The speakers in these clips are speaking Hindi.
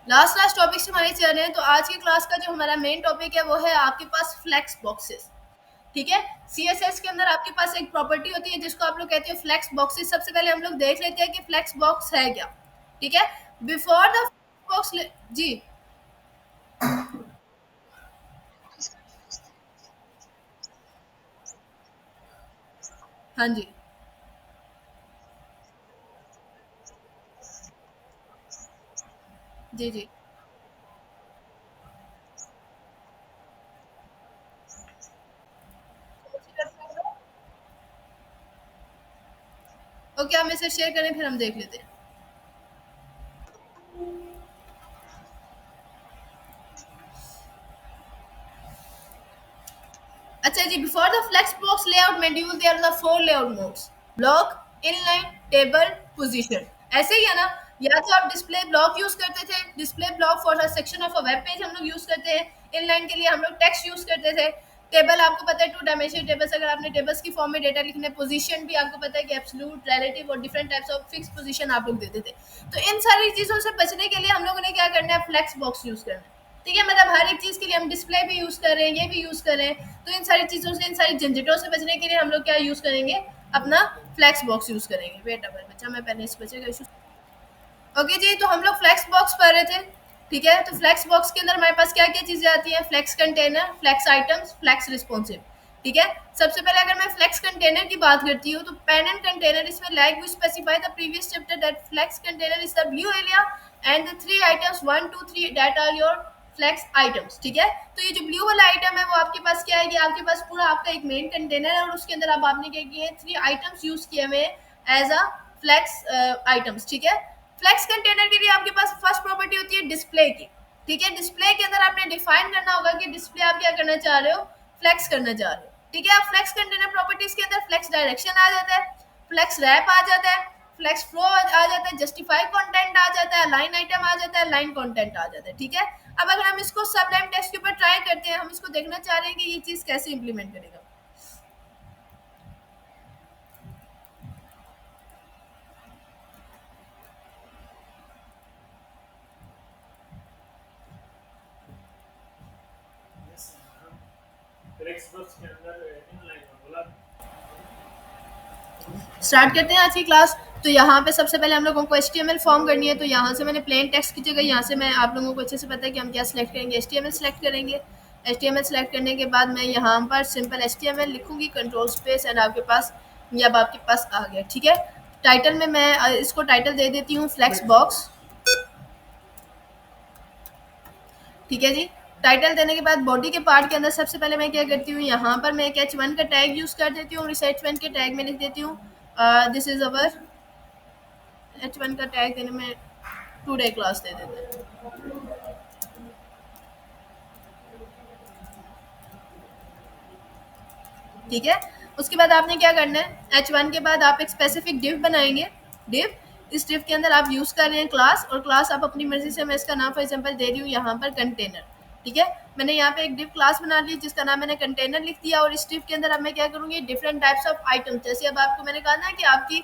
लास्ट टॉपिक्स हमारे चल रहे हैं। तो आज की क्लास का जो हमारा मेन टॉपिक है वो है आपके पास फ्लेक्स बॉक्सेस। ठीक है, सीएसएस के अंदर आपके पास एक प्रॉपर्टी होती है जिसको आप लोग कहते हैं फ्लेक्स बॉक्सेस। सबसे पहले हम लोग देख लेते हैं कि फ्लेक्स बॉक्स है क्या। ठीक है, बिफोर द बॉक्स जी हाँ जी जी जी। ओके, आप मेरे से शेयर करें फिर हम देख लेते हैं। अच्छा जी, before the flex box layout module there are the four layout modes: block, inline, table, position. ऐसे ही है ना। या तो आप डिस्प्ले ब्लॉक यूज करते थे, display block for a section of a web page हम लोग यूज करते हैं। इनलाइन के लिए हम लोग टेक्स्ट यूज करते थे। टेबल आपको पता है टू डायमेंशनल टेबल्स, अगर आपने टेबल्स की फॉर्म में डेटा लिखने। पोजीशन भी आपको पता है कि एब्सोल्यूट, रिलेटिव और different types of fix position आप लोग देते थे। तो इन सारी चीजों से बचने के लिए हम लोगों ने क्या करना है, फ्लेक्स बॉक्स यूज करना है। ठीक है, मतलब हर एक चीज के लिए हम डिस्प्ले भी यूज कर रहे हैं, ये भी यूज कर रहे हैं। तो इन सारी चीजों से, इन सारी झंझटों से बचने के लिए हम लोग क्या यूज करेंगे, अपना फ्लैक्स बॉक्स यूज करेंगे। वेट अवर बच्चा, मैं पहले इस बच्चे का इशू। ओके जी, तो हम लोग फ्लैक्स बॉक्स पढ़ रहे थे। ठीक है, तो फ्लैक्स बॉक्स के अंदर हमारे पास क्या क्या चीजें आती हैं: flex container, flex items, flex responsive. ठीक है, सबसे पहले अगर मैं फ्लैक्स कंटेनर की बात करती हूँ तो पेन एंड कंटेनर, इसमें like we specify the previous chapter that flex container is the blue area and the three items 1 2 3 that are your flex items. ठीक है, तो ये जो ब्लू वाला आइटम है वो आपके पास क्या है कि आपके पास पूरा आपका एक मेन कंटेनर है और उसके अंदर अब आपने क्या किए, थ्री आइटम्स यूज किए हुए एज अ फ्लैक्स आइटम्स। ठीक है, फ्लेक्स कंटेनर के लिए आपके पास फर्स्ट प्रॉपर्टी होती है डिस्प्ले की। ठीक है, डिस्प्ले के अंदर आपने डिफाइन करना होगा कि डिस्प्ले आप क्या करना चाह रहे हो, फ्लेक्स करना चाह रहे हो। ठीक है, आप फ्लेक्स कंटेनर प्रॉपर्टीज के अंदर फ्लेक्स डायरेक्शन आ जाता है, फ्लेक्स रैप आ जाता है, फ्लेक्स फ्लो आ जाता है, जस्टिफाई कंटेंट आ जाता है, लाइन आइटम आ जाता है, लाइन कंटेंट आ जाता है। ठीक है, अब अगर हम इसको सब लाइन टेक्स्ट के ऊपर ट्राई करते हैं, हम इसको देखना चाह रहे हैं कि ये चीज कैसे इंप्लीमेंट करेगा। स्टार्ट करते हैं आज की क्लास। तो यहाँ पे सबसे पहले हम लोगों को HTML फॉर्म करनी है। तो यहाँ से मैंने प्लेन टेक्स्ट की जगह, यहाँ से मैं आप लोगों को अच्छे से पता है कि हम क्या सिलेक्ट करेंगे, HTML सेलेक्ट करेंगे। HTML सेलेक्ट करने के बाद मैं यहाँ पर सिंपल HTML लिखूंगी, कंट्रोल स्पेस, एंड आपके पास ये अब आपके पास आ गया। ठीक है, टाइटल में मैं इसको टाइटल दे देती हूँ फ्लेक्स बॉक्स। ठीक है जी, टाइटल देने के बाद बॉडी के पार्ट के अंदर सबसे पहले मैं क्या करती हूँ, यहाँ पर मैं एक H1 का टैग यूज कर देती हूँ और इस H1 के टैग में लिख देती हूँ दिस इज अवर H1 का टैग देने में टुडे क्लास दे देते हैं। ठीक है, उसके बाद आपने क्या करना है, H1 के बाद आप एक स्पेसिफिक डिव बनाएंगे। डिव, इस डिव के अंदर आप यूज कर रहे हैं क्लास, और क्लास आप अपनी मर्जी से, मैं इसका नाम फॉर एग्जांपल दे रही हूँ यहाँ पर कंटेनर। ठीक है, मैंने यहाँ पे एक डिव क्लास बना ली जिसका नाम मैंने कंटेनर लिख दिया, और इस डिव के अंदर अब मैं क्या करूँगी, डिफरेंट टाइप्स ऑफ आइटम्स। जैसे अब आपको मैंने कहा ना कि आपकी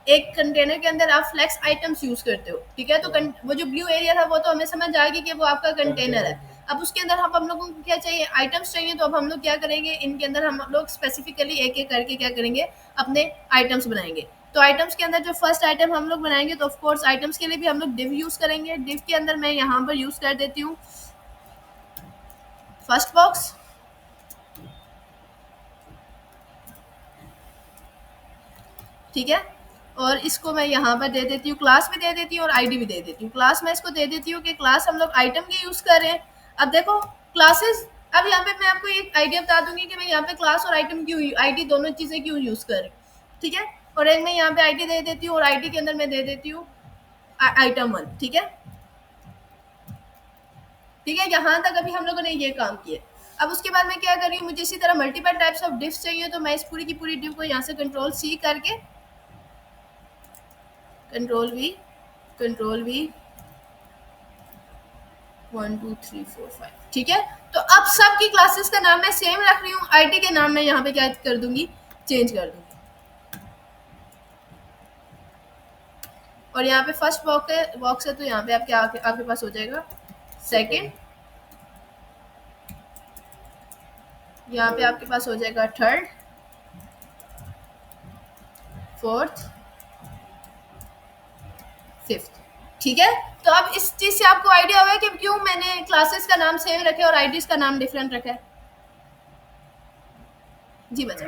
एक कंटेनर के अंदर आप फ्लेक्स आइटम्स यूज करते हो। ठीक है, तो वो जो ब्लू एरिया था वो तो हमें समझ आ गई कि वो आपका कंटेनर है। अब उसके अंदर हम लोगों को क्या चाहिए, आइटम्स चाहिए। तो अब हम लोग क्या करेंगे, इनके अंदर हम लोग स्पेसिफिकली एक एक करके क्या करेंगे, अपने आइटम्स बनाएंगे। तो आइटम्स के अंदर जो फर्स्ट आइटम हम लोग बनाएंगे, तो ऑफ कोर्स आइटम्स के लिए भी हम लोग डिव यूज करेंगे। डिव के अंदर मैं यहाँ पर यूज कर देती हूँ फर्स्ट बॉक्स। ठीक है, और इसको मैं यहाँ पर दे देती हूँ, क्लास भी दे देती हूँ और आईडी भी दे देती हूँ। क्लास मैं इसको दे देती हूँ कि क्लास हम लोग आइटम की यूज कर रहे हैं। अब देखो क्लासेस, अब यहाँ पे मैं आपको एक आइडिया बता दूंगी कि मैं यहाँ पे क्लास और आइटम क्यों, आईडी दोनों चीजें क्यों यूज कर रही हूँ। ठीक है, और एक मैं यहाँ पे आईडी दे देती हूँ और आईडी के अंदर मैं दे देती हूँ आइटम 1। ठीक है, ठीक है, यहाँ तक अभी हम लोगों ने ये काम किया। अब उसके बाद मैं क्या कर रही हूँ, मुझे इसी तरह मल्टीपल टाइप्स ऑफ डिव्स चाहिए। तो मैं इस पूरी की पूरी डिव को यहाँ से कंट्रोल सी करके, कंट्रोल वी 1 2 3 4 5। ठीक है, तो अब सबकी क्लासेस का नाम मैं सेम रख रही हूँ, आईटी के नाम में यहाँ पे क्या कर दूंगी, चेंज कर दूंगी। और यहाँ पे फर्स्ट बॉक्स है तो यहाँ पे आपके पास हो जाएगा सेकंड, यहाँ पे आपके पास हो जाएगा थर्ड, फोर्थ, फिफ्थ। ठीक है, तो अब इस चीज से आपको आइडिया हुआ कि क्यों मैंने क्लासेस का नाम सेम रखे और आईडीज का नाम डिफरेंट रखा है। जी बच्चा,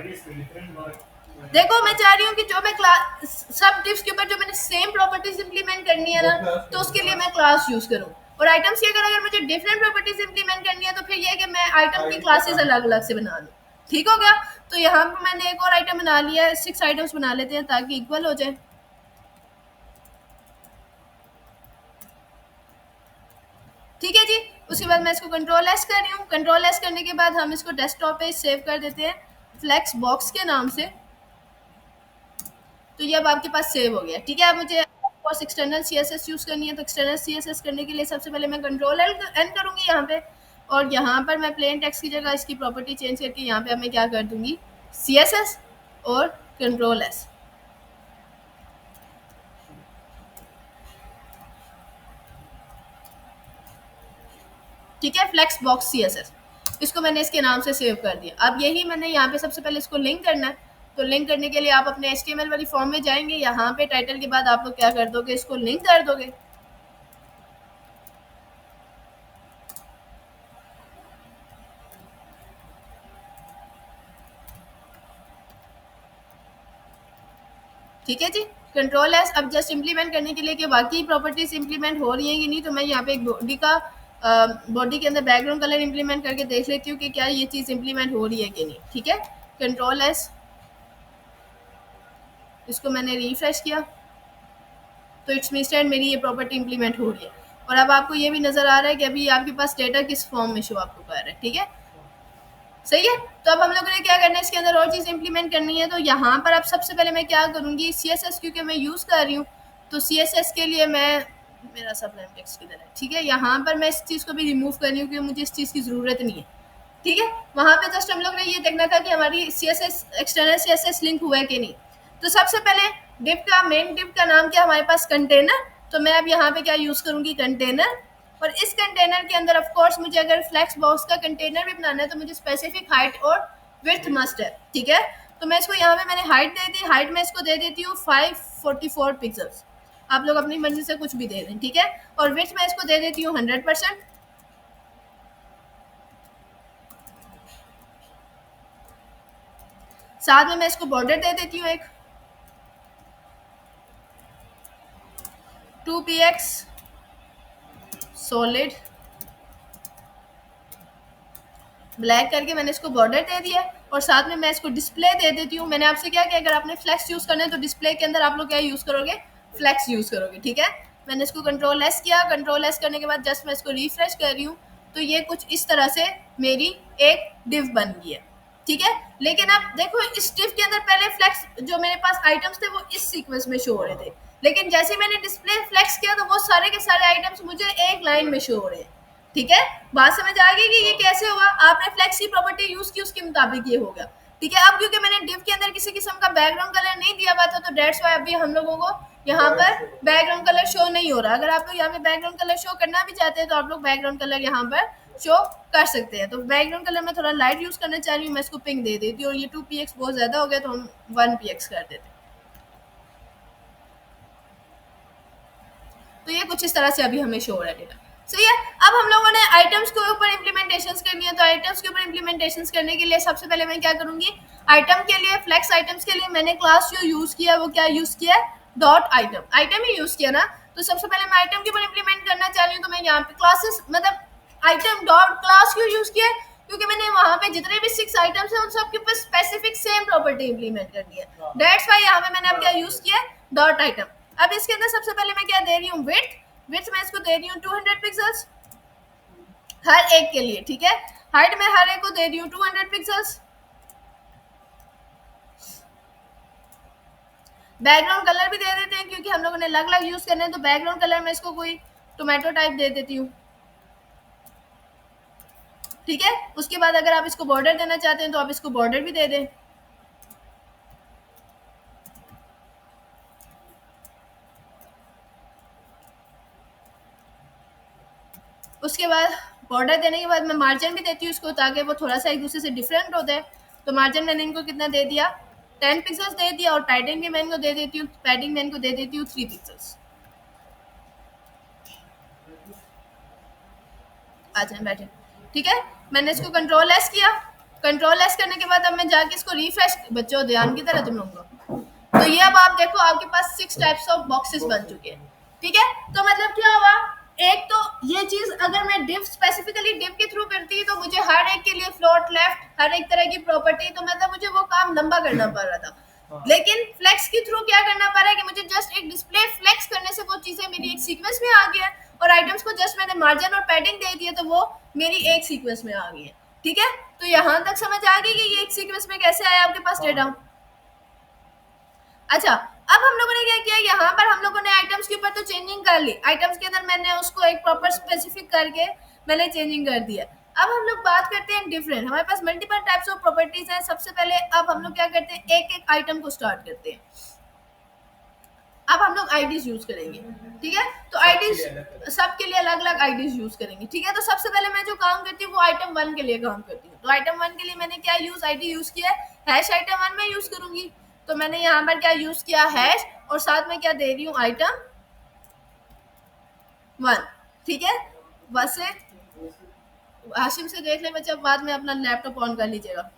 देखो मैं चाह रही हूँ कि जो मैं क्लास सब डिव्स के ऊपर जो मैंने सेम प्रॉपर्टीज इंप्लीमेंट करनी है ना, तो उसके लिए मैं क्लास यूज करूँ। और आइटम्स की अगर मुझे डिफरेंट प्रॉपर्टीज इंप्लीमेंट करनी है तो फिर ये है कि मैं आइटम की क्लासेस अलग अलग से बना लूँ। ठीक हो गया, तो यहाँ पर मैंने एक और आइटम बना लिया है, 6 आइटम्स बना लेते हैं ताकि इक्वल हो जाए। ठीक है जी, उसके बाद मैं इसको कंट्रोल एस कर रही हूँ। कंट्रोल एस करने के बाद हम इसको डेस्कटॉप पे सेव कर देते हैं फ्लेक्स बॉक्स के नाम से। तो ये अब आपके पास सेव हो गया। ठीक है, अब मुझे एक्सटर्नल सीएसएस यूज करनी है, तो एक्सटर्नल सीएसएस करने के लिए सबसे पहले मैं कंट्रोल एन करूंगी यहाँ पे, और यहाँ पर मैं प्लेन टेक्स्ट की जगह इसकी प्रॉपर्टी चेंज करके यहाँ पे मैं क्या कर दूंगी, सीएसएस और कंट्रोल एस। ठीक है, फ्लेक्स बॉक्स सीएसएस, इसको मैंने इसके नाम से सेव कर दिया। अब यही मैंने यहाँ पे सबसे पहले इसको लिंक करना है, तो लिंक करने के लिए आप अपने HTML वाली फॉर्म में जाएंगे, यहाँ पे टाइटल के बाद आप लोग क्या कर दोगे, इसको लिंक कर दोगे। ठीक है जी, कंट्रोल एस। अब जस्ट इम्प्लीमेंट करने के लिए कि बाकी प्रॉपर्टीज इम्प्लीमेंट हो रही है कि नहीं, तो मैं यहाँ पे एक बॉडी के अंदर बैकग्राउंड कलर इम्प्लीमेंट करके देख लेती हूँ कि क्या ये चीज़ इम्प्लीमेंट हो रही है कि नहीं। ठीक है, कंट्रोल एस, इसको मैंने रिफ्रेश किया तो इट्स मीन स्टैंड मेरी ये प्रॉपर्टी इम्प्लीमेंट हो रही है। और अब आपको ये भी नजर आ रहा है कि अभी आपके पास डेटा किस फॉर्म में शो आपको कर रहा है। ठीक है, सही है। तो अब हम लोगों ने क्या करना है, इसके अंदर और चीज़ इंप्लीमेंट करनी है। तो यहाँ पर अब सबसे पहले मैं क्या करूँगी, CSS क्योंकि मैं यूज़ कर रही हूँ, तो CSS के लिए मैं मेरा सब नेम टेक्स्ट किधर है। ठीक है, यहाँ पर मैं इस चीज़ को भी रिमूव कर रही हूँ क्योंकि मुझे इस चीज़ की ज़रूरत नहीं है। ठीक है, वहाँ पे जस्ट हम लोग ने ये देखना था कि हमारी CSS एक्सटर्नल CSS लिंक हुआ है कि नहीं। तो सबसे पहले डिव का मेन डिव का नाम क्या हमारे पास, कंटेनर। तो मैं अब यहाँ पे क्या यूज़ करूँगी, कंटेनर। और इस कंटेनर के अंदर ऑफ कोर्स मुझे अगर फ्लेक्स बॉक्स का कंटेनर भी बनाना है तो मुझे स्पेसिफिक हाइट और विड्थ मस्ट है। ठीक है, तो मैं इसको यहाँ पे मैंने हाइट दे दी, हाइट में इसको दे देती हूँ 544 पिक्सल्स। आप लोग अपनी मर्जी से कुछ भी दे दें। ठीक है, और विड्थ में इसको दे देती हूँ 100%। साथ में मैं इसको बॉर्डर दे देती हूँ एक 2px सॉलिड ब्लैक करके मैंने इसको बॉर्डर दे दिया। और साथ में मैं इसको डिस्प्ले दे देती हूँ। मैंने आपसे क्या किया, अगर आपने फ्लेक्स यूज करना है तो डिस्प्ले के अंदर आप लोग क्या यूज करोगे, फ्लेक्स यूज करोगे। ठीक है, मैंने इसको कंट्रोल एस किया। कंट्रोल एस करने के बाद जस्ट मैं इसको रिफ्रेश कर रही हूँ, तो ये कुछ इस तरह से मेरी एक डिव बन गई है। ठीक है, लेकिन अब देखो इस डिव के अंदर पहले फ्लेक्स जो मेरे पास आइटम्स थे वो इस सीक्वेंस में शो हो रहे थे, लेकिन जैसे मैंने डिस्प्ले फ्लेक्स किया तो वो सारे के सारे आइटम्स मुझे एक लाइन में शो हो रहे हैं। ठीक है, बात समझ आ गई कि ये कैसे हुआ, आपने फ्लेक्स की प्रॉपर्टी यूज की उसके मुताबिक ये होगा। ठीक है, अब क्योंकि मैंने डिव के अंदर किसी किस्म का बैकग्राउंड कलर नहीं दिया हुआ था तो डेट्स वाई अभी हम लोगों को यहाँ पर बैकग्राउंड कलर शो नहीं हो रहा। अगर आप लोग यहाँ पे बैकग्राउंड कलर शो करना भी चाहते हैं तो आप लोग बैकग्राउंड कलर यहाँ पर शो कर सकते हैं। तो बैकग्राउंड कलर मैं थोड़ा लाइट यूज करना चाह रही हूँ, मैं इसको पिंक दे देती हूँ। और ये 2px बहुत ज्यादा हो गया तो हम 1px कर देते हैं। तो ये कुछ इस तरह से अभी हमें शो हो रहा है डेटा। सही है, अब हम लोगों ने आइटम्स के ऊपर इम्प्लीमेंटेशंस करनी है। तो आइटम्स के ऊपर इम्प्लीमेंटेशंस करने के लिए सबसे पहले मैं क्या करूंगी, आइटम के लिए फ्लेक्स आइटम्स के लिए मैंने क्लास जो यूज किया वो क्या यूज किया है, डॉट आइटम। आइटम ही यूज किया ना, तो सबसे पहले मैं आइटम के ऊपर इम्प्लीमेंट करना चाह रही हूँ। तो मैं यहाँ पे क्लासेस मतलब आइटम डॉट क्लास क्यों यूज किया, क्योंकि मैंने वहां पे जितने भी 6 आइटम्स हैं उन सब के ऊपर स्पेसिफिक सेम प्रॉपर्टी इंप्लीमेंट करनी है। दैट्स व्हाई यहाँ पे मैंने अब क्या यूज किया, डॉट आइटम। अब इसके अंदर सबसे पहले मैं क्या दे रही हूँ, विड्थ। विड्थ मैं इसको दे रही हूँ 200 पिक्सल्स हर एक के लिए। ठीक है, हाइट में हर एक को दे रही हूँ 200 पिक्सल्स। बैकग्राउंड कलर भी दे देते हैं क्योंकि हम लोगों ने अलग अलग यूज करने हैं। तो बैकग्राउंड कलर में इसको कोई टोमेटो टाइप दे देती हूँ। ठीक है, उसके बाद अगर आप इसको बॉर्डर देना चाहते हैं तो आप इसको बॉर्डर भी दे दें। उसके बाद बॉर्डर देने के बाद मैं मार्जिन भी देती हूँ उसको, ताकि वो थोड़ा सा एक दूसरे से डिफरेंट हो जाए। तो मार्जिन मैंने इनको कितना दे दिया, 10 पिक्सल्स दे दिया, और पैडिंग भी मैं इनको दे देती हूँ, पैडिंग मैं इनको दे देती हूँ 3 पिक्सल्स। आ जाए बैठे, ठीक है। मैंने इसको कंट्रोल एस किया। कंट्रोल एस करने के बाद अब मैं जाके इसको रिफ्रेश, बच्चों ध्यान की तरह तुम लोगों को, तो ये अब आप देखो आपके पास 6 टाइप्स ऑफ बॉक्सेस बन चुके हैं, ठीक है। तो मतलब क्या हुआ, एक तो ये चीज अगर मैं डिव स्पेसिफिकली डिव के थ्रू करती तो मुझे हर एक के लिए फ्लोट लेफ्ट हर एक तरह की प्रॉपर्टी, तो मतलब मुझे वो काम लंबा करना पड़ रहा था। लेकिन फ्लेक्स के थ्रू क्या करना पड़ रहा है कि मुझे जस्ट एक डिस्प्ले फ्लेक्स करने से वो चीजें मेरी एक सीक्वेंस में आ गई है, और आइटम्स को जस्ट मैंने मार्जिन और पैडिंग दे दिया तो वो मेरी एक सीक्वेंस में आ गई है, ठीक है। तो यहाँ तक समझ आ गई कि ये एक सीक्वेंस में कैसे आया आपके पास डेटा। अच्छा, अब हम लोगों ने क्या किया, यहाँ पर हम लोगों ने आइटम्स के ऊपर तो चेंजिंग कर ली, आइटम्स के अंदर मैंने उसको एक प्रॉपर स्पेसिफिक करके मैंने चेंजिंग कर दिया। अब हम लोग बात करते हैं डिफरेंट, हमारे पास मल्टीपल टाइप्स ऑफ प्रॉपर्टीज हैं। सबसे पहले अब हम लोग क्या करते हैं, एक एक आइटम को स्टार्ट करते हैं। अब हम लोग आईडीज यूज करेंगे, ठीक है। तो आईडीज सबके लिए अलग अलग आईडीज यूज करेंगे, ठीक है। तो सबसे पहले मैं जो काम करती हूँ वो आइटम 1 के लिए काम करती हूँ। तो आइटम 1 के लिए मैंने क्या यूज आईडी यूज किया है, हैश आइटम 1 में यूज करूंगी। तो मैंने यहाँ पर क्या यूज किया, हैश, और साथ में क्या दे रही हूँ, आइटम 1, ठीक है। वैसे हाशिम से देख ले बच्चा, बाद में अपना लैपटॉप ऑन कर लीजिएगा।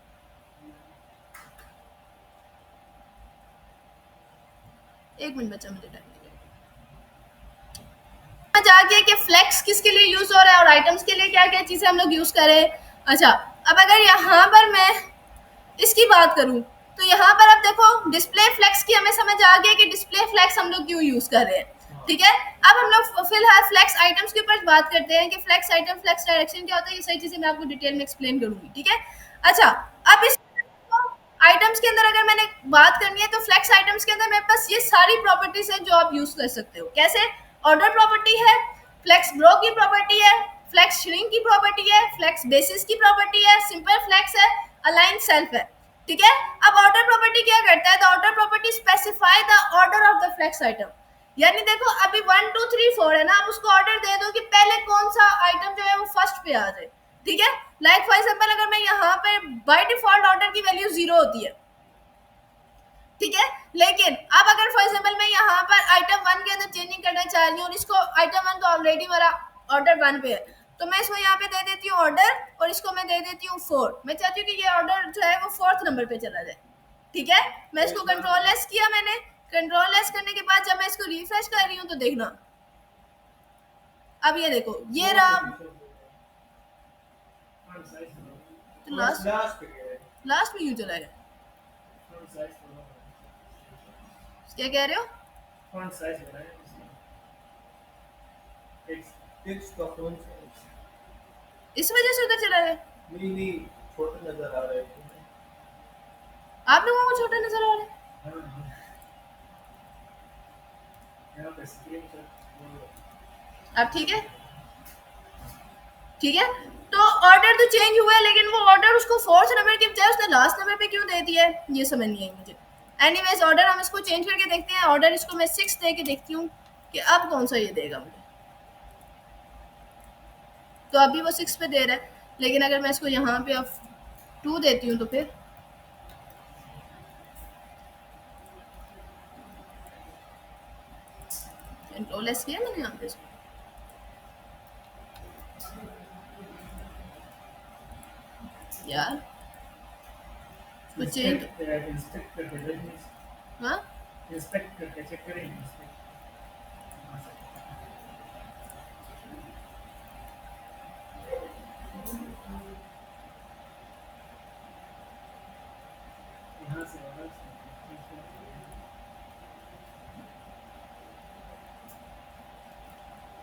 एक मिनट बच्चा, मुझे टाइम जाके कि फ्लेक्स किसके लिए यूज हो रहा है और आइटम्स के लिए क्या क्या चीजें हम लोग यूज करें। अच्छा, अब अगर यहाँ पर मैं इसकी बात करूं, तो यहाँ पर अब देखो डिस्प्ले फ्लेक्स की हमें समझ आ गया कि डिस्प्ले फ्लेक्स हम लोग क्यों यूज कर रहे हैं, ठीक है। अब हम लोग फिलहाल फ्लेक्स आइटम्स के ऊपर बात करते हैं कि फ्लेक्स आइटम फ्लेक्स डायरेक्शन क्या होता है। ये सारी चीजें मैं आपको डिटेल में एक्सप्लेन करूंगी, ठीक है। अच्छा, अब इस आइटम्स के अंदर अगर मैंने बात करनी है, तो फ्लेक्स आइटम्स के अंदर मेरे पास ये सारी प्रॉपर्टीज है जो आप यूज कर सकते हो। कैसे, ऑर्डर प्रॉपर्टी है, फ्लेक्स ब्रो की प्रॉपर्टी है, फ्लेक्स श्रिंक की प्रॉपर्टी है, फ्लेक्स बेसिस की प्रॉपर्टी है, सिंपल फ्लेक्स है, अलाइन सेल्फ है, ठीक है। अब ऑर्डर प्रॉपर्टी क्या करता है, the order property specify the order of the flex item. यानी देखो अभी 1 2 3 4 है ना, आप उसको ऑर्डर दे दो कि पहले कौन सा आइटम जो है वो फर्स्ट पे आ जाए, ठीक है। लाइक फॉर एग्जांपल अगर मैं यहाँ पे बाय डिफॉल्ट ऑर्डर की वैल्यू 0 होती है, ठीक है। लेकिन अब अगर फॉर एग्जांपल मैं यहाँ पर आइटम 1 के अंदर चेंजिंग करना चाह रही हूँ, और इसको आइटम 1 तो ऑलरेडी मेरा ऑर्डर 1 पे है, तो मैं इसको यहाँ पे दे देती हूँ ऑर्डर, और इसको मैं दे देती हूँ 4। मैं चाहती हूँ कि ये ऑर्डर जो है वो 4th नंबर पे चला जाए, ठीक है। मैं इसको कंट्रोल एस किया, मैंने कंट्रोल एस करने के बाद जब मैं इसको रिफ्रेश कर रही हूँ तो देखना, अब ये देखो ये रहा। तो लास्ट में क्यों चला गया, क्या कह रहे हो। इस वजह से उधर चला गया, आप लोगों को छोटा नजर आ रहा है। अब ठीक है, ठीक है। तो ऑर्डर तो चेंज हुआ है, लेकिन वो ऑर्डर उसको 4th नंबर की बजाय उसने लास्ट नंबर पे क्यों दे दिया है, ये समझ नहीं आई मुझे। एनीवेज ऑर्डर हम इसको चेंज करके देखते हैं। ऑर्डर इसको मैं 6 दे के देखती हूँ कि अब कौन सा ये देगा मुझे। तो अभी वो 6 पे दे रहा है, लेकिन अगर मैं इसको यहाँ पे अब 2 देती हूँ तो फिर कंट्रोल एस किया मैंने यहाँ पे इसको। यार वो चेंज, हाँ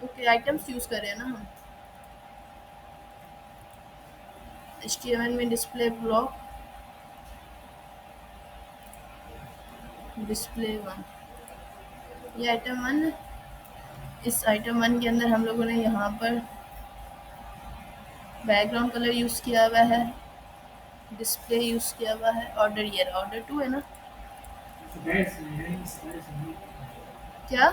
ओके, आइटम्स यूज कर रहे हैं ना हम। HTML में डिस्प्ले ब्लॉक, डिस्प्ले 1, ये आइटम 1 है। इस आइटम 1 के अंदर हम लोगों ने यहाँ पर बैकग्राउंड कलर यूज किया हुआ है, डिस्प्ले यूज किया हुआ है, ऑर्डर ये ऑर्डर 2 है ना। क्या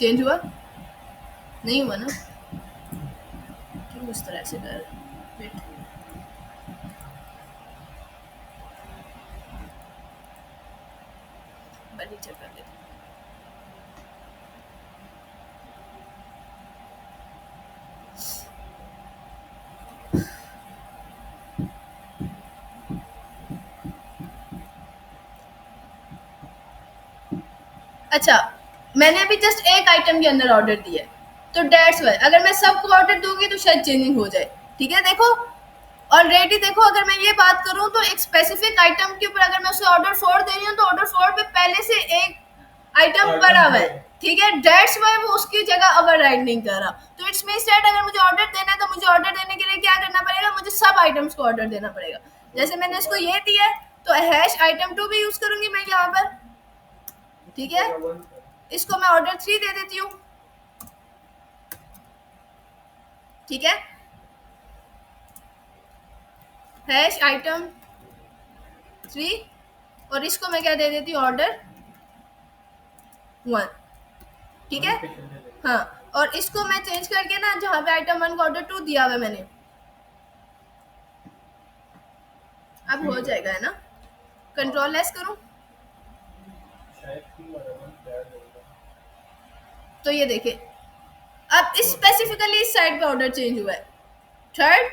चेंज हुआ नहीं हुआ ना, क्यों इस तरह से कर रहे हैं? Wait, बड़ी चेक कर लेते हैं। अच्छा, मैंने अभी जस्ट एक आइटम के अंदर ऑर्डर दिया है, तो डेट्स वाई अगर मैं सबको ऑर्डर दूंगी तो शायद चेंजिंग हो जाए। ठीक है, देखो ऑलरेडी देखो, अगर मैं ये बात करूं तो एक स्पेसिफिक आइटम के ऊपर अगर मैं उसे ऑर्डर 4 दे रही हूँ तो ऑर्डर 4 पे पहले से एक आइटम पड़ा हुआ है। ठीक है, डेट्स वाई वो उसकी जगह ओवरराइड नहीं कर रहा। तो इट्स मींस दैट अगर मुझे ऑर्डर देना है तो मुझे ऑर्डर देने के लिए क्या करना पड़ेगा, मुझे सब आइटम्स को ऑर्डर देना पड़ेगा। जैसे मैंने इसको ये दिया है तो हैश आइटम 2 भी यूज करूंगी मैं यहाँ पर। ठीक है, इसको मैं ऑर्डर 3 दे देती हूँ। ठीक है, हैश आइटम 3 और इसको मैं क्या दे देती हूँ, ऑर्डर 1। ठीक है, हाँ, और इसको मैं चेंज करके ना जहाँ पे आइटम 1 को ऑर्डर 2 दिया हुआ है मैंने, अब हो जाएगा है ना, कंट्रोल लेस करूँ तो ये देखिए अब स्पेसिफिकली इस साइड पे ऑर्डर चेंज हुआ है। थर्ड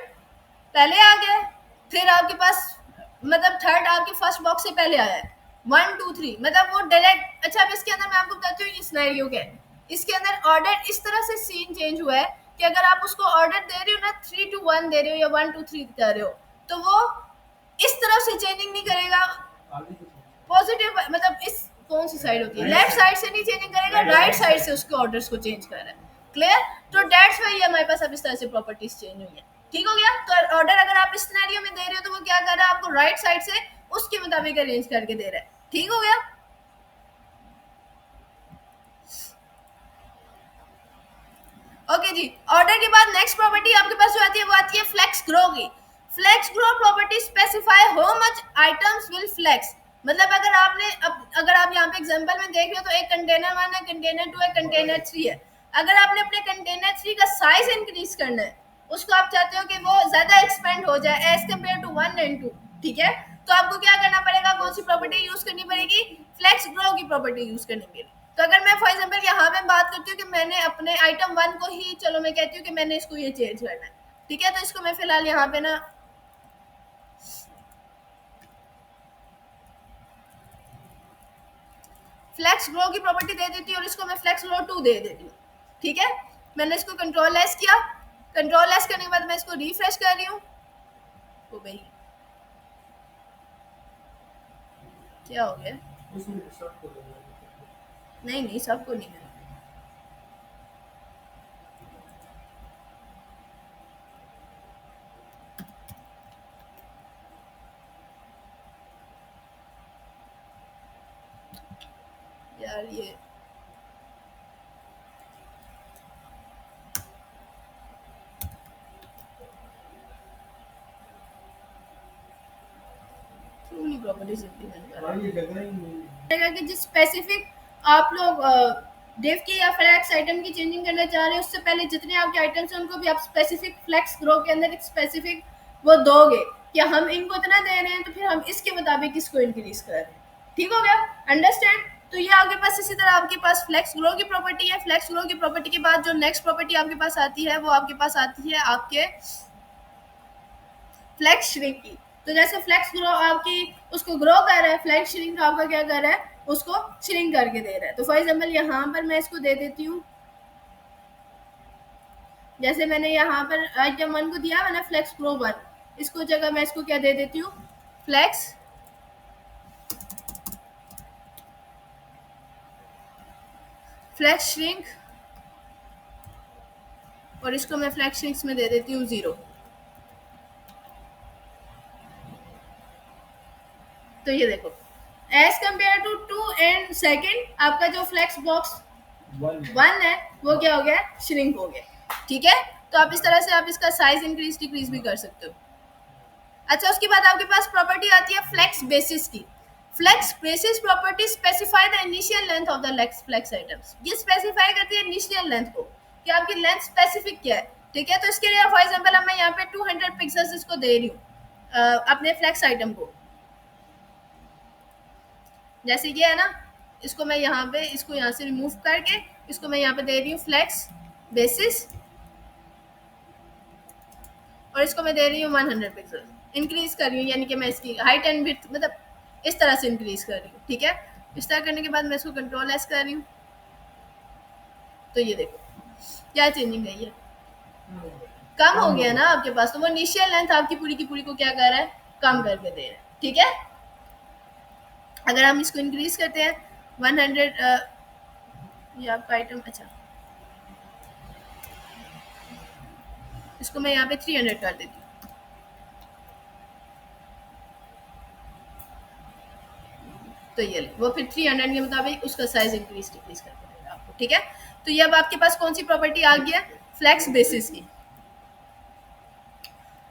पहले आ गया है, फिर आपके पास मतलब थर्ड आपके फर्स्ट बॉक्स से पहले आया है 1 2 3, मतलब वो डायरेक्ट। अच्छा, अब इसके अंदर मैं आपको बताती हूँ ये सिनेरियो क्या है। इसके अंदर ऑर्डर इस तरह से सीन चेंज हुआ है कि अगर आप उसको ऑर्डर दे रहे हो ना 3 to 1 दे रहे हो या 1 to 3 कर रहे हो, तो वो इस तरफ से चेंजिंग नहीं करेगा, पॉजिटिव मतलब इस कौन सी साइड होती है, लेफ्ट साइड से नहीं चेंजिंग करेगा, राइट साइड से उसके ऑर्डर्स को चेंज कर रहा है। क्लियर? तो दैट्स व्हाई हमारे पास अब इस तरह से प्रॉपर्टीज चेंज हुई है। ठीक हो गया? तो ऑर्डर अगर आप इस सिनेरियो में दे रहे हो तो वो क्या कर रहा है, आपको राइट साइड से उसके मुताबिक अरेंज करके दे रहा है। ठीक हो गया? ओके जी, ऑर्डर के बाद नेक्स्ट प्रॉपर्टी आपके पास जो आती है वो आती है फ्लेक्स ग्रो की। Flex grow property specify how much items will flex. मतलब अगर आपने अगर आप यहाँ पे एग्जांपल में देख रहे हो तो एक कंटेनर 1 है, कंटेनर 2 है, कंटेनर 3 है। अगर आपने अपने कंटेनर 3 का साइज इंक्रीज करना है, उसको आप चाहते हो कि वो ज्यादा एक्सपेंड हो जाए एज कम्पेयर टू 1 एंड 2, ठीक है, तो आपको क्या करना पड़ेगा, कौन सी प्रॉपर्टी यूज करनी पड़ेगी, फ्लेक्स ग्रो की प्रॉपर्टी यूज करनी पड़ेगी। तो अगर मैं फॉर एग्जांपल यहाँ पे बात करती हूँ कि मैंने अपने आइटम 1 को ही, चलो मैं कहती हूँ कि मैंने इसको ये चेंज करना है। ठीक है, तो इसको मैं फिलहाल यहाँ पे ना फ्लेक्स ग्रो की प्रॉपर्टी दे देती हूँ और इसको मैं फ्लेक्स ग्रो 2 दे देती हूँ। ठीक है, मैंने इसको कंट्रोल लेस किया, कंट्रोल लेस करने के बाद मैं इसको रिफ्रेश कर रही हूँ। तो भाई क्या हो गया, नहीं नहीं सबको नहीं है। यार ये प्रॉपर्टीज इंप्लीमेंट करेगा कि जिस स्पेसिफिक आप लोग डेव की या फ्लेक्स आइटम की चेंजिंग करना चाह रहे हैं, उससे पहले जितने आपके आइटम्स हैं उनको भी आप स्पेसिफिक फ्लेक्स ग्रो के अंदर एक स्पेसिफिक वो दोगे कि हम इनको इतना दे रहे हैं तो फिर हम इसके मुताबिक इसको इंक्रीज कर रहे हैं। ठीक हो गया? अंडरस्टैंड? तो ये आपके पास इसी तरह आपके पास फ्लेक्स ग्रो की प्रॉपर्टी है। फ्लेक्स ग्रो की प्रॉपर्टी के बाद जो नेक्स्ट प्रॉपर्टी आपके पास आती है वो आपके पास आती है आपके फ्लेक्स श्रिंक की। तो जैसे फ्लेक्स ग्रो आपकी उसको ग्रो कर रहा है, फ्लेक्स श्रिंक आपका क्या कर रहा है, उसको श्रिंक करके दे रहा है। तो फॉर एग्जांपल यहाँ पर मैं इसको दे देती हूँ, जैसे मैंने यहाँ पर आइटम 1 को दिया मैंने फ्लेक्स ग्रो 1, इसको जगह मैं इसको क्या दे देती हूँ, फ्लेक्स श्रिंक, और इसको मैं फ्लेक्स श्रिंक्स में दे देती हूँ 0। तो ये देखो as compare to 2 and second आपका जो फ्लेक्स बॉक्स 1 है वो क्या हो गया, श्रिंक हो गया। ठीक है, तो आप इस तरह से आप इसका साइज इंक्रीज डिक्रीज भी कर सकते हो। अच्छा, उसके बाद आपके पास प्रॉपर्टी आती है फ्लेक्स बेसिस की। Flex basis property specify the initial length of the flex items. ये स्पेसिफाई करती है इनिशियल लेंथ को कि आपकी लेंथ स्पेसिफिक क्या है। ठीक है, तो इसके लिए फॉर एग्जांपल अब मैं यहाँ पे 200 पिक्सेल्स इसको दे रही हूँ अपने फ्लेक्स आइटम को। जैसे ये है ना, इसको मैं यहाँ पे इसको यहाँ से रिमूव करके इसको मैं यहाँ पे दे रही हूँ फ्लेक्स बेसिस, और इसको मैं दे रही हूँ 100 पिक्सल। इंक्रीज कर रही हूँ, यानी कि मैं इसकी हाइट एंड विड्थ मतलब इस तरह से इंक्रीज कर रही हूँ। ठीक है, इस तरह करने के बाद मैं इसको कंट्रोल एस कर रही हूँ, तो ये देखो क्या चेंजिंग है, ये कम हो गया ना आपके पास। तो वो इनिशियल लेंथ आपकी पूरी की पूरी को क्या कर रहा है, कम करके दे रहा है। ठीक है, अगर हम इसको इंक्रीज करते हैं 100, ये आपका आइटम, अच्छा इसको मैं यहाँ पे 300 कर देती हूँ। तो ये ले, वो फिर 300 के मुताबिक उसका साइज इंक्रीज डिक्रीज कर देगा आपको। ठीक है, तो ये अब आपके पास कौन सी प्रॉपर्टी आ गई है, फ्लेक्स बेसिस की।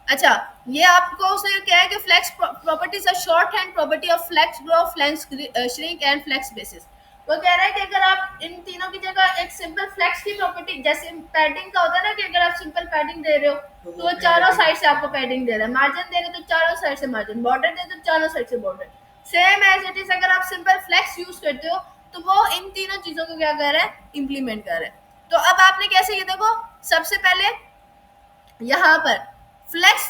अच्छा, ये आपको उसने क्या है कि flex properties are shorthand property of flex grow, flex shrink and flex basis. वो कह रहा है कि अगर आप इन तीनों की जगह एक सिंपल फ्लेक्स की प्रॉपर्टी, जैसे पैडिंग का होता है ना कि अगर आप सिंपल पैडिंग दे रहे हो तो वो चारों साइड से आपको पैडिंग दे रहा है, मार्जिन दे रहे हो तो चारों साइड से मार्जिन, बॉर्डर दे तो चारों साइड से border. Same as it is अगर आप सिंपल फ्लेक्स यूज करते हो तो वो इन तीनों चीजों को क्या कर रहा है, इंप्लीमेंट कर रहा है। तो अब आपने कैसे, ये देखो सबसे पहले यहाँ पर फ्लेक्स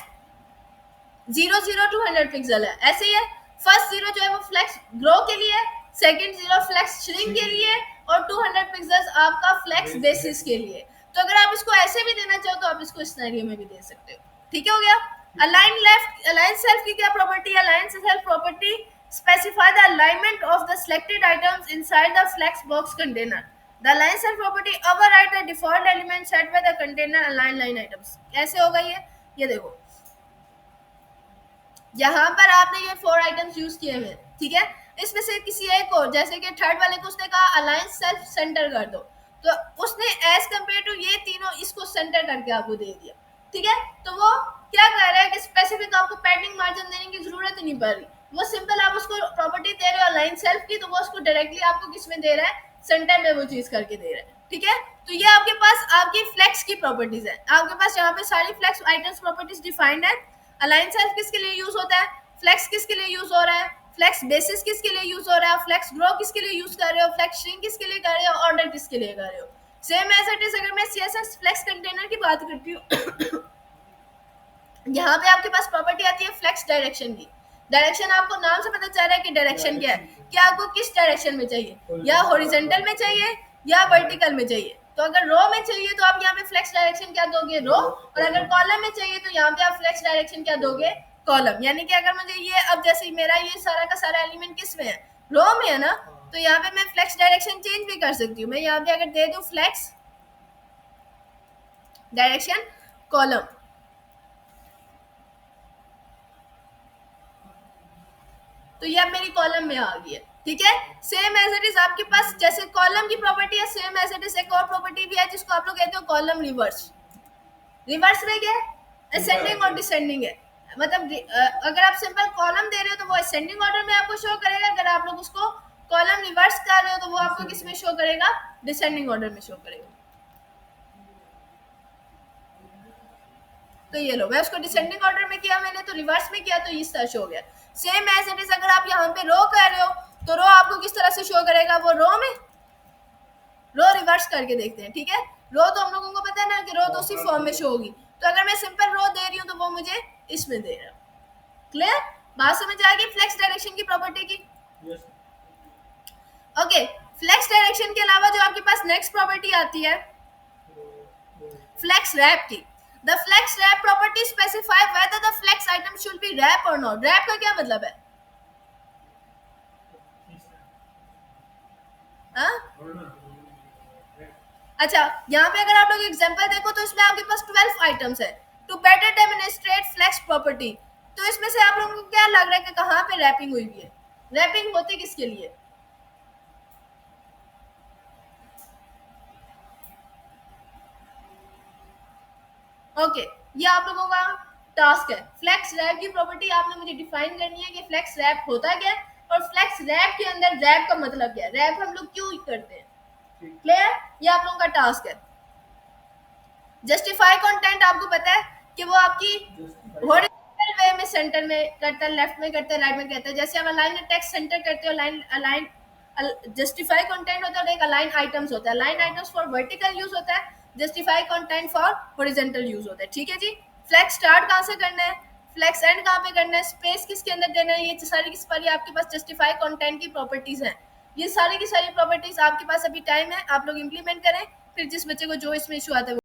0 0 200 पिक्सल है, ऐसे ही है। फर्स्ट जीरो जो है वो फ्लेक्स ग्रो के लिए, सेकंड जीरो फ्लेक्स श्रिंक के लिए, और 200 पिक्सेल्स आपका फ्लेक्स बेसिस के लिए। तो अगर आप इसको ऐसे भी देना चाहो तो आप इसको इस सिनेरियो में भी दे सकते हो। ठीक हो गया। अलाइन लेफ्ट, अलाइन सेल्फ की क्या प्रॉपर्टी है, align self property specify the alignment of the selected items inside the flex box container. The align self property override the default element set by the container align line items. कैसे होगा ये देखो यहाँ पर आपने ये 4 आइटम्स यूज किए हुए, ठीक है, इसमें से किसी एक को, जैसे कि थर्ड वाले को उसने कहा अलायंस सेल्फ सेंटर कर दो, तो उसने एज कम्पेयर टू ये तीनों इसको सेंटर करके आपको दे दिया। ठीक है, तो वो क्या कर रहा है कि स्पेसिफिक आपको पैडिंग मार्जिन देने की जरूरत ही नहीं पड़ रही, वो सिंपल आप उसको प्रॉपर्टी दे रहे हो अलाइन सेल्फ की, तो वो उसको डायरेक्टली आपको किस में दे रहा है, सेंटर में वो चीज करके दे रहा है। ठीक है, तो ये आपके पास आपकी फ्लेक्स की प्रॉपर्टीज है। आपके पास यहाँ पे सारी फ्लेक्स आइटम्स प्रॉपर्टीज डिफाइंड है। अलाइन सेल्फ किसके लिए यूज होता है, फ्लेक्स किसके लिए यूज हो रहा है, फ्लेक्स बेसिस किसके लिए यूज हो रहा है, फ्लेक्स ग्रो किसके लिए यूज कर रहे हो, फ्लेक्स श्रिंक किसके लिए कर रहे हो, ऑर्डर किसके लिए कर रहे हो। सेम एज इट इज अगर मैं सीएसएस फ्लेक्स कंटेनर की बात करती हूँ यहाँ पे आपके पास प्रॉपर्टी आती है फ्लेक्स डायरेक्शन की। डायरेक्शन आपको नाम से पता चल रहा है कि डायरेक्शन क्या है, कि आपको किस डायरेक्शन में चाहिए, या हॉरिजॉन्टल में चाहिए या वर्टिकल में चाहिए। तो अगर रो में चाहिए तो आप यहाँ पे फ्लेक्स डायरेक्शन क्या दोगे, रो, और अगर कॉलम में चाहिए तो यहाँ पे आप फ्लेक्स डायरेक्शन क्या दोगे, कॉलम। यानी कि अगर मुझे ये, अब जैसे मेरा ये सारा का सारा एलिमेंट किस में है, रो में है ना, तो यहाँ पे मैं फ्लेक्स डायरेक्शन चेंज भी कर सकती हूँ। मैं यहाँ पे अगर दे दूँ फ्लेक्स डायरेक्शन कॉलम, तो ये अब मेरी कॉलम में आ गई है। ठीक है, सेम एज इट इज आपके पास जैसे कॉलम की प्रॉपर्टी है, सेम एज इट इज एक और प्रॉपर्टी भी है जिसको आप लोग कहते हो कॉलम रिवर्स। रिवर्स में क्या है, असेंडिंग और डिसेंडिंग है। मतलब अगर आप सिंपल कॉलम दे रहे हो तो वो असेंडिंग ऑर्डर में आपको शो करेगा, अगर आप लोग उसको कॉलम रिवर्स कर रहे हो तो वो आपको किस में शो करेगा, डिसेंडिंग ऑर्डर में शो करेगा। तो ये लो, मैं उसको डिसेंडिंग ऑर्डर में किया मैंने, तो रिवर्स में किया तो इस तरह शो हो गया। सेम एज इट इज अगर आप यहाँ पे रो कर रहे हो तो रो आपको किस तरह से शो करेगा, वो रो में, रो रिवर्स करके देखते हैं। ठीक है, रो तो हम लोगों को पता है ना कि रो तो उसी फॉर्म में शो होगी। तो अगर मैं सिंपल रो दे रही हूँ तो वो मुझे इसमें दे रहा है। क्लियर, बात समझ आ गई फ्लेक्स डायरेक्शन की प्रॉपर्टी की। ओके, फ्लेक्स डायरेक्शन के अलावा जो आपके पास नेक्स्ट प्रॉपर्टी आती है फ्लेक्स रैप की। The flex wrap property specify whether the flex item should be wrap और नॉट। रैप का क्या मतलब है, अच्छा यहाँ पे अगर आप लोग एग्जांपल देखो तो इसमें आपके पास 12 आइटम्स है। To better demonstrate flex property, तो इसमें से आप लोगों को क्या लग रहा है कि कहाँ पे रैपिंग हुई है, रैपिंग होती किसके लिए, ओके ये आप लोगों का टास्क है। फ्लेक्स रैप की प्रॉपर्टी आपने मुझे डिफाइन करनी है कि फ्लेक्स रैप होता क्या है, और फ्लेक्स रैप के अंदर रैप का मतलब क्या है, रैप हम लोग क्यों करते हैं, क्लियर, ये आप लोगों का टास्क है। जस्टिफाई कंटेंट आपको पता है कि वो आपकी हॉरिजॉन्टल वे में सेंटर में करता है, लेफ्ट में करता है, राइट में करता है। जैसे आप अलाइन टेक्स्ट सेंटर करते हो, अलाइन अलाइन जस्टिफाई कंटेंट होता है और एक अलाइन आइटम्स होता है। Align items for vertical use होता है, justify content for horizontal use होता है, ठीक है जी। फ्लेक्स स्टार्ट कहाँ से करना है, फ्लेक्स एंड कहाँ पे करना है, स्पेस किसके अंदर देना है, ये सारी की सारी आपके पास जस्टिफाई कंटेंट की प्रॉपर्टीज हैं। ये सारी की सारी प्रॉपर्टीज आपके पास अभी टाइम है, आप लोग इंप्लीमेंट करें, फिर जिस बच्चे को जो इसमें इशू आता है